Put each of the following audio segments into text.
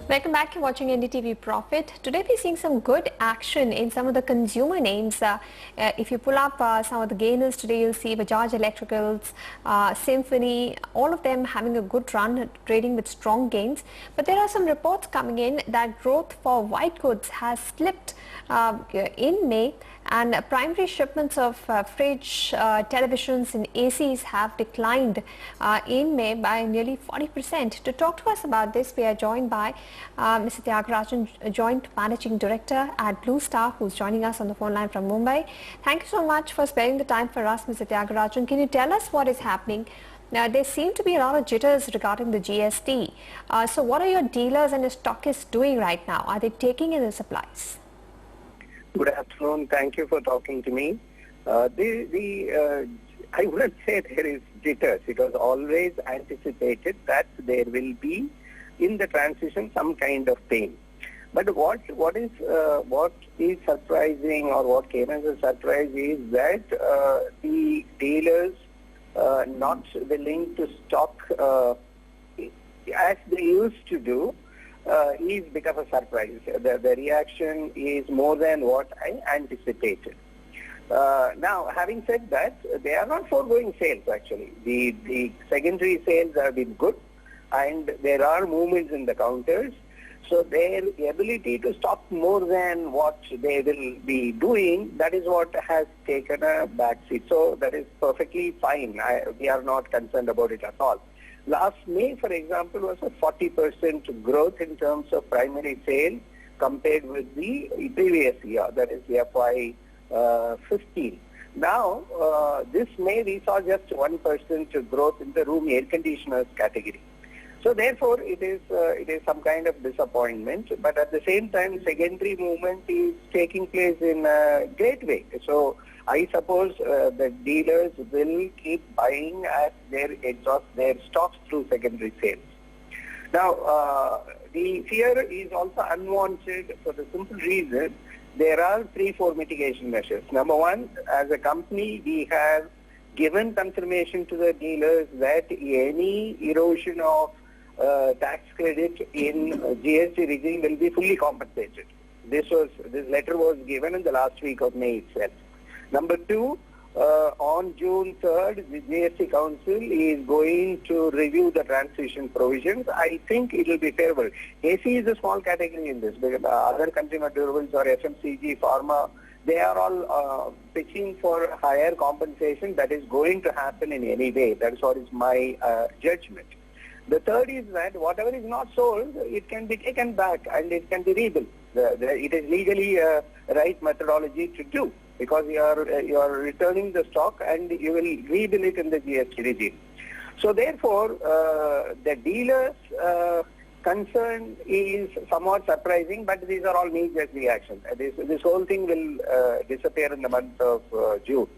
Welcome back. You're watching NDTV Profit. Today we're seeing some good action in some of the consumer names. If you pull up some of the gainers today, you'll see Bajaj Electricals, Symphony, all of them having a good run, trading with strong gains. But there are some reports coming in that growth for white goods has slipped in May, and primary shipments of fridge, televisions and ACs have declined in May by nearly 40%. To talk to us about this, we are joined by Mr. Thiagarajan, Joint Managing Director at Blue Star, who's joining us on the phone line from Mumbai. Thank you so much for sparing the time for us, Mr. Thiagarajan. Can you tell us what is happening? Now, there seem to be a lot of jitters regarding the GST. So what are your dealers and your stockists doing right now? Are they taking in the supplies? Good afternoon. Thank you for talking to me. I wouldn't say there is jitters. It was always anticipated that there will be in the transition some kind of pain. But what is surprising, or what came as a surprise, is that the dealers not willing to stock as they used to do. Is become a surprise. The reaction is more than what I anticipated. Now, having said that, they are not foregoing sales actually. The secondary sales have been good, and there are movements in the counters. So their ability to stock more than what they will be doing, that is what has taken a backseat. So that is perfectly fine. We are not concerned about it at all. Last May, for example, was a 40% growth in terms of primary sales compared with the previous year, that is FY 15. Now, this May we saw just 1% growth in the room air conditioners category. So therefore, it is some kind of disappointment. But at the same time, secondary movement is taking place in a great way. So I suppose the dealers will keep buying as they exhaust their stocks through secondary sales. Now, the fear is also unwanted for the simple reason there are 3-4 mitigation measures. Number one, as a company, we have given confirmation to the dealers that any erosion of tax credit in GST regime will be fully compensated. This letter was given in the last week of May itself. Number two, on June 3rd, the GST Council is going to review the transition provisions. I think it will be favorable. AC is a small category in this, because other consumer durables or FMCG, pharma, they are all pitching for higher compensation. That is going to happen in any way. That's what is my judgment. The third is that whatever is not sold, it can be taken back and it can be rebuilt. It is legally right methodology to do, because you are returning the stock and you will rebuild it in the GST regime. So therefore, the dealers' concern is somewhat surprising, but these are all knee-jerk reactions. This whole thing will disappear in the month of June.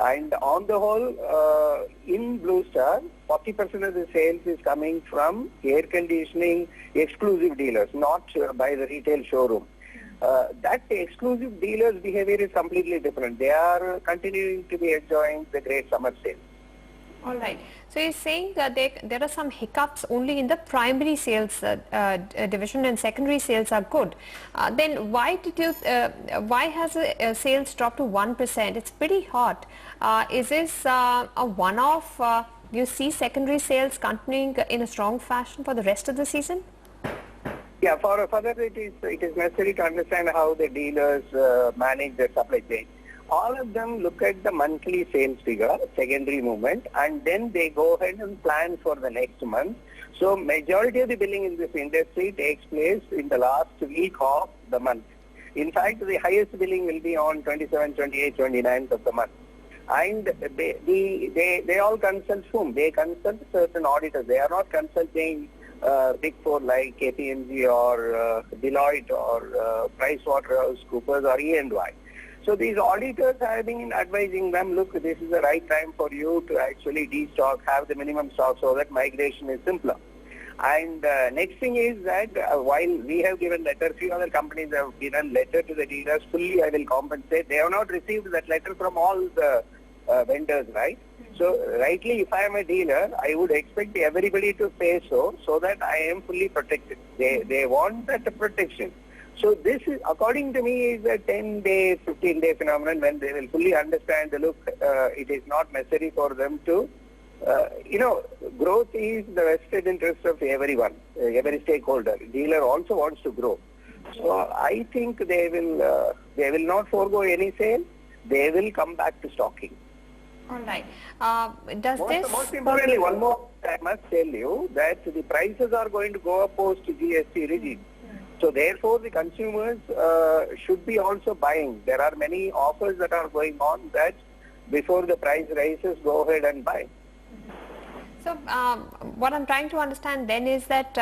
And on the whole, in Blue Star, 40% of the sales is coming from air conditioning exclusive dealers, not by the retail showroom. That exclusive dealers' behavior is completely different. They are continuing to be enjoying the great summer sales. All right. So you're saying that there are some hiccups only in the primary sales division, and secondary sales are good. Then why has sales dropped to 1%? It's pretty hot. Is this a one-off? Do you see secondary sales continuing in a strong fashion for the rest of the season? Yeah, further it is necessary to understand how the dealers manage their supply chain. All of them look at the monthly sales figure, secondary movement, and then they go ahead and plan for the next month. So majority of the billing in this industry takes place in the last week of the month. In fact, the highest billing will be on 27th, 28th, 29th of the month. And they all consult whom? They consult certain auditors. They are not consulting Big Four like KPMG or Deloitte or PricewaterhouseCoopers or E&Y. So these auditors have been advising them, look, this is the right time for you to actually destock, have the minimum stock so that migration is simpler. And next thing is that while we have given letter, few other companies have given letter to the dealers, fully I will compensate. They have not received that letter from all the vendors, right? So rightly, if I am a dealer, I would expect everybody to pay so that I am fully protected. They want that protection. So this is, according to me, is a 10-day, 15-day phenomenon when they will fully understand, look, it is not necessary for them to, growth is the vested interest of everyone, every stakeholder. Dealer also wants to grow. So I think they will not forego any sale. They will come back to stocking. All right. Most importantly, one more, I must tell you that the prices are going to go up post GST regime. So therefore, the consumers should be also buying. There are many offers that are going on that before the price rises, go ahead and buy. So what I'm trying to understand then is that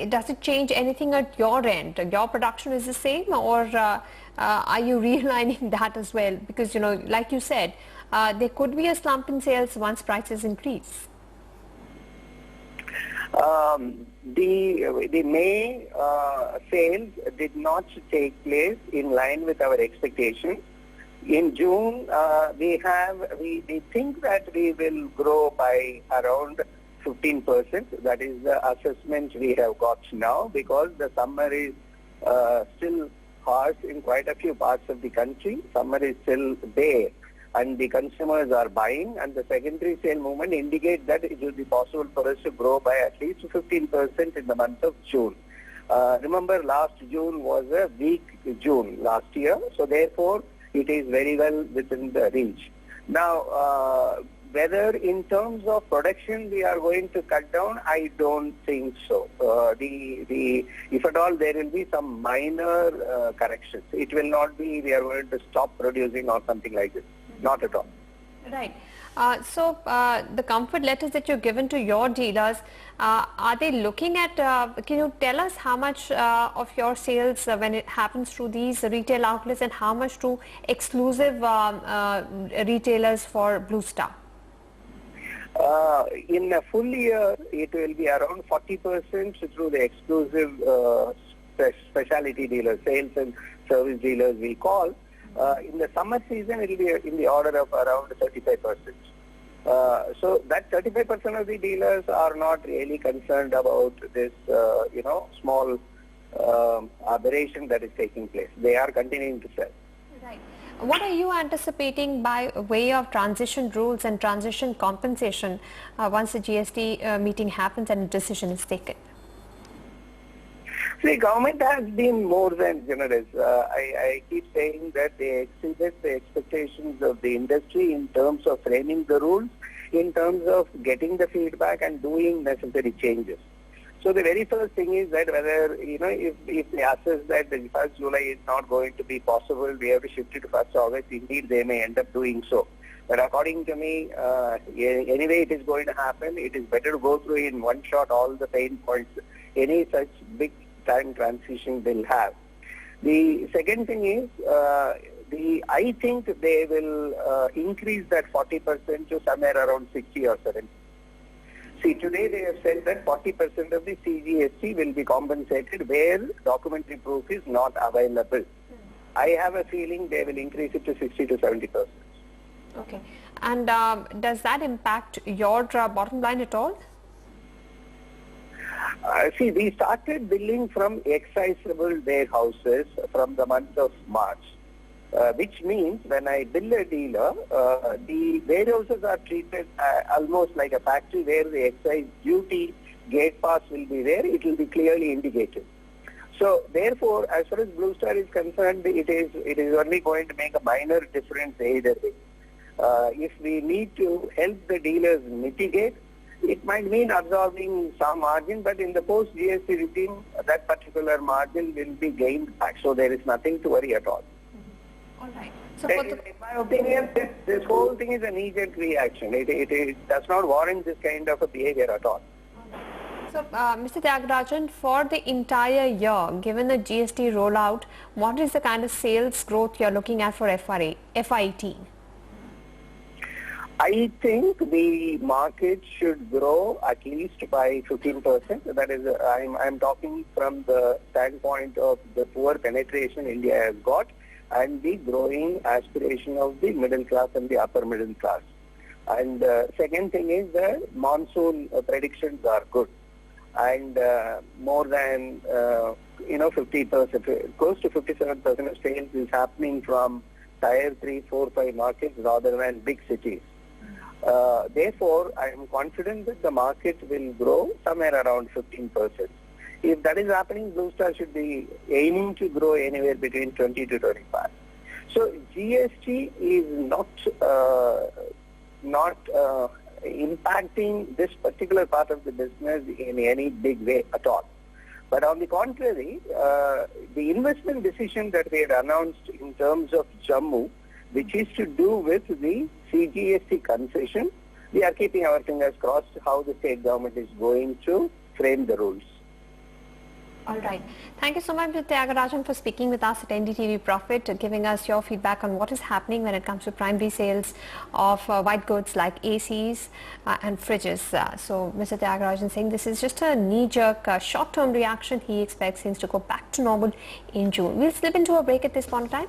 does it change anything at your end? Your production is the same, or are you realigning that as well? Because, like you said, there could be a slump in sales once prices increase. The May sales did not take place in line with our expectations. In June, we think that we will grow by around 15%. That is the assessment we have got now, because the summer is still harsh in quite a few parts of the country. Summer is still there, and the consumers are buying, and the secondary sale movement indicates that it will be possible for us to grow by at least 15% in the month of June. Remember, last June was a weak June last year, so therefore it is very well within the reach. Now, whether in terms of production we are going to cut down, I don't think so. If at all, there will be some minor corrections. It will not be we are going to stop producing or something like this. Not at all. Right. So the comfort letters that you're given to your dealers, are they looking at, can you tell us how much of your sales when it happens through these retail outlets and how much to exclusive retailers for Blue Star? In a full year, it will be around 40% through the exclusive specialty dealers, sales and service dealers we call. In the summer season, it will be in the order of around 35%. So that 35% of the dealers are not really concerned about this, small aberration that is taking place. They are continuing to sell. Right. What are you anticipating by way of transition rules and transition compensation once the GST meeting happens and a decision is taken? The government has been more than generous. I keep saying that they exceeded the expectations of the industry in terms of framing the rules, in terms of getting the feedback and doing necessary changes. So the very first thing is that whether, if they assess that the 1st July is not going to be possible, we have to shift it to 1st August, indeed they may end up doing so. But according to me, anyway it is going to happen. It is better to go through in one shot all the pain points any such big time transition will have. The second thing is, I think they will increase that 40% to somewhere around 60 or 70. See, today they have said that 40% of the CGST will be compensated where documentary proof is not available. I have a feeling they will increase it to 60 to 70%. Okay. And does that impact your bottom line at all? See, we started billing from excisable warehouses from the month of March, which means when I bill a dealer, the warehouses are treated almost like a factory where the excise duty gate pass will be there. It will be clearly indicated. So therefore, as far as Blue Star is concerned, it is only going to make a minor difference either way. If we need to help the dealers mitigate, it might mean absorbing some margin, but in the post-GST regime, that particular margin will be gained back. So there is nothing to worry at all. All right. So in my opinion, this whole thing is a knee-jerk reaction. It does not warrant this kind of a behavior at all. So, Mr. Thiagarajan, for the entire year, given the GST rollout, what is the kind of sales growth you're looking at for FY18? I think the market should grow at least by 15%. That is, I'm talking from the standpoint of the poor penetration India has got and the growing aspiration of the middle class and the upper middle class. And second thing is the monsoon predictions are good, and more than 50%, close to 57% of sales is happening from tier 3, 4, 5 markets rather than big cities. Therefore, I am confident that the market will grow somewhere around 15%. If that is happening, Blue Star should be aiming to grow anywhere between 20 to 25. So GST is not impacting this particular part of the business in any big way at all. But on the contrary, the investment decision that we had announced in terms of Jammu, which is to do with the CGST concession, we are keeping our fingers crossed how the state government is going to frame the rules. All right. Thank you so much, Mr. Thiagarajan, for speaking with us at NDTV Profit, giving us your feedback on what is happening when it comes to primary sales of white goods like ACs and fridges. So, Mr. Thiagarajan saying this is just a knee-jerk, short-term reaction. He expects things to go back to normal in June. We'll slip into a break at this point in time.